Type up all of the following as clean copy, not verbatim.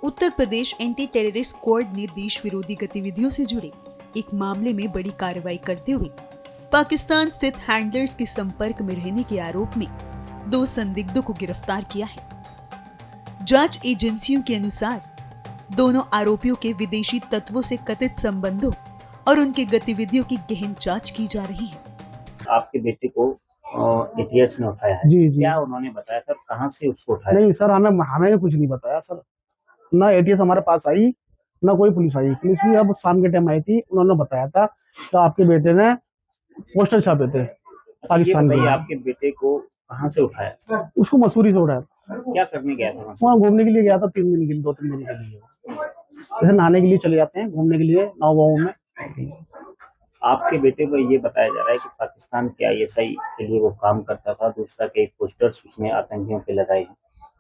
Uttar Pradesh anti terrorist squad ने देश विरोधी गतिविधियों से जुड़े एक मामले में बड़ी कार्रवाई करते हुए पाकिस्तान स्थित हैंडलर्स के संपर्क में रहने के आरोप में 2 संदिग्धों को गिरफ्तार किया है। जांच एजेंसियों के अनुसार दोनों आरोपियों के विदेशी तत्वों से कथित संबंधों और उनकी गतिविधियों की गहन जांच की जा रही है। आपके बेटे को एटीएस ने उठाया है। जी। क्या उन्होंने बताया सर, कहाँ से उसको उठाया? नहीं सर, हमें कुछ नहीं बताया सर। ना एटीएस हमारे पास आई, ना कोई पुलिस आई। पुलिस भी अब शाम के टाइम आई थी, उन्होंने बताया था कि आपके बेटे ने पोस्टर छापे थे पाकिस्तान के। आपके बेटे को कहाँ से उठाया? उसको मसूरी से उठाया। क्या करने गया था? वहाँ घूमने के लिए गया था 3 दिन के लिए, 2-3 दिन के लिए। जैसे नहाने के लिए चले जाते हैं, घूमने के लिए नाव में। आपके बेटे को ये बताया जा रहा है कि पाकिस्तान के आईएसआई के लिए वो काम करता था, दूसरा के पोस्टर्स उसने आतंकियों पे लगाए हैं।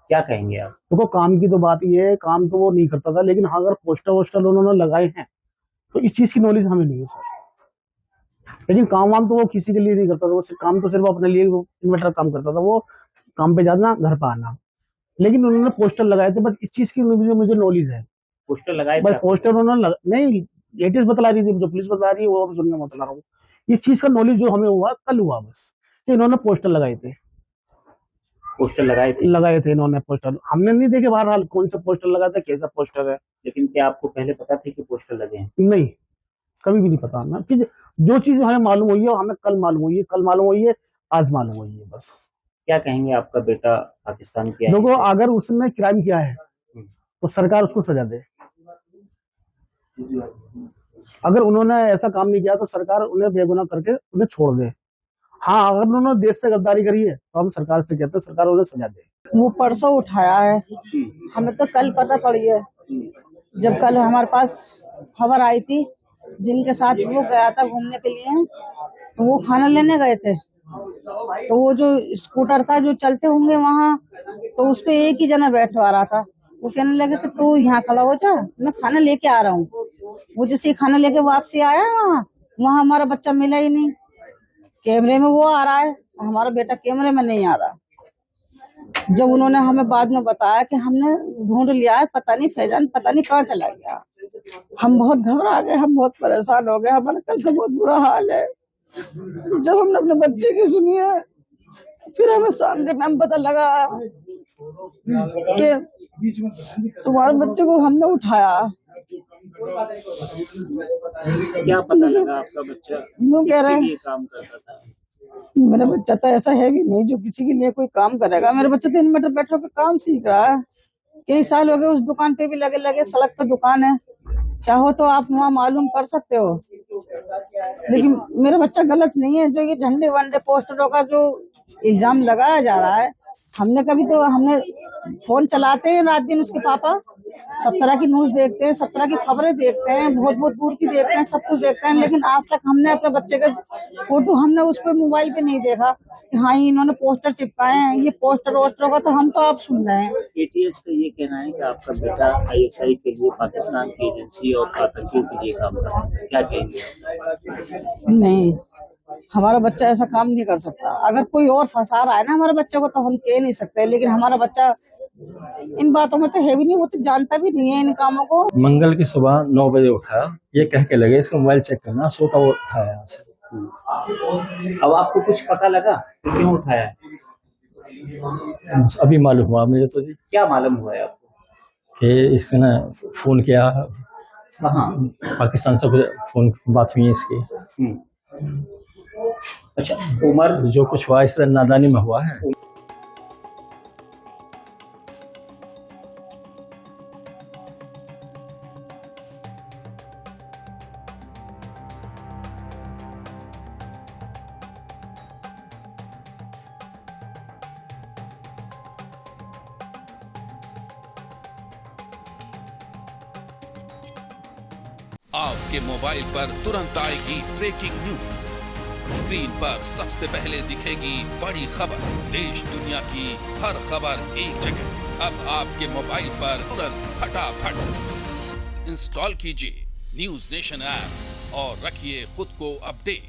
क्या कहेंगे आप? देखो, काम की तो बात ये है, काम तो वो नहीं करता था, लेकिन हाँ, अगर पोस्टर वोस्टर उन्होंने लगाए हैं तो इस चीज की नॉलेज हमें नहीं है सर। लेकिन काम वाम तो वो किसी के लिए नहीं करता था। वो काम तो सिर्फ अपने लिए इन्वर्टर काम करता था। वो काम पे जाना, घर पे आना। लेकिन उन्होंने पोस्टर लगाए थे, बस इस चीज की मुझे नॉलेज है। पोस्टर लगाए बस पोस्टर उन्होंने नहीं, एटीएस बतला रही थी, जो पुलिस बता रही है वो सुनने में बता रहा हूँ। इस चीज का नॉलेज जो हमें हुआ कल हुआ, बस कि इन्होंने पोस्टर लगाए थे। पोस्टर लगाए थे इन्होंने पोस्टर। हमने नहीं देखे बहरहाल कौन सा पोस्टर लगाया था, कैसा पोस्टर है। लेकिन क्या आपको पहले पता था कि पोस्टर लगे हैं? नहीं, कभी भी नहीं पता हमें। कि जो चीज हमें मालूम हुई है हमें कल मालूम हुई है, आज मालूम हुई है बस। क्या कहेंगे, आपका बेटा पाकिस्तान किया? देखो, अगर उसने क्राइम किया है तो सरकार उसको सजा दे। अगर उन्होंने ऐसा काम नहीं किया तो सरकार उन्हें बेगुनाह करके उन्हें छोड़ दे। हाँ, अगर उन्होंने देश से गद्दारी करी है तो हम सरकार से कहते हैं सरकार उन्हें सजा दे। वो परसों उठाया है, हमें तो कल पता पड़ी है। जब कल हमारे पास खबर आई थी, जिनके साथ वो गया था घूमने के लिए, तो वो खाना लेने गए थे। तो वो जो स्कूटर था जो चलते होंगे वहाँ, तो उस पे एक ही जना बैठवा रहा था। वो कहने लगे कि तू यहाँ खड़ा हो जा, मैं खाना लेके आ रहा हूँ। वो जैसे खाना लेके वापसी आया वहाँ हमारा बच्चा मिला ही नहीं। कैमरे में वो आ रहा है, हमारा बेटा कैमरे में नहीं आ रहा। जब उन्होंने हमें बाद में बताया कि हमने ढूंढ लिया है, पता नहीं फैजान पता नहीं कहाँ चला गया। हम बहुत घबरा गए, हम बहुत परेशान हो गए। हमारा कल से बहुत बुरा हाल है। जब हमने अपने बच्चे की सुनी है, फिर हमें शाम के टाइम पता लगा कि तुम्हारे बच्चे को हमने उठाया। क्या पता लगा आपका बच्चा यूँ कह रहे हैं काम करता था? मेरा बच्चा तो ऐसा है भी नहीं जो किसी के लिए कोई काम करेगा। मेरा बच्चा तो इन्वर्टर बैठो के काम सीख रहा है। कई साल हो गए उस दुकान पे भी लगे सड़क पे दुकान है, चाहो तो आप वहाँ मालूम कर सकते हो। लेकिन मेरा बच्चा गलत नहीं है। जो ये झंडे वंडे पोस्टरों का जो इल्जाम लगाया जा रहा है, हमने फोन चलाते हैं रात दिन, उसके पापा सब तरह की न्यूज देखते हैं, सब तरह की खबरें देखते हैं, बहुत बहुत दूर की देखते हैं, सब कुछ देखते हैं। लेकिन आज तक हमने अपने बच्चे का फोटो हमने उस पर मोबाइल पे नहीं देखा कि हाँ इन्होंने पोस्टर चिपकाए हैं। ये पोस्टर वोस्टरों का तो हम तो आप सुन रहे हैं। एटीएस का ये कहना है कि आपका बेटा आईएसआई के लिए पाकिस्तान की एजेंसी और आतंकियों के लिए काम करता है। क्या कहेंगे? नहीं, हमारा बच्चा ऐसा काम नहीं कर सकता। अगर कोई और फंसा रहा है ना हमारे बच्चे को तो हम कह नहीं सकते। लेकिन हमारा बच्चा इन बातों में तो है भी नहीं, वो तो जानता भी नहीं है इन कामों को। मंगल की सुबह 9 बजे उठा, ये कह के लगे इसका मोबाइल चेक करना, सोता वो उठाया यहाँ से। अब आपको कुछ पता लगा क्यों उठाया है? अभी मालूम हुआ मुझे तो जी। क्या मालूम हुआ है आपको? कि इसने ना फोन किया, कहाँ? पाकिस्तान से कुछ फोन बात हुई है इसकी। अच्छा, उमर जो कुछ हुआ इस तरह नादानी में हुआ है। आपके मोबाइल पर तुरंत आएगी ब्रेकिंग न्यूज। स्क्रीन पर सबसे पहले दिखेगी बड़ी खबर। देश दुनिया की हर खबर एक जगह। अब आपके मोबाइल पर तुरंत फटाफट इंस्टॉल कीजिए न्यूज नेशन ऐप और रखिए खुद को अपडेट।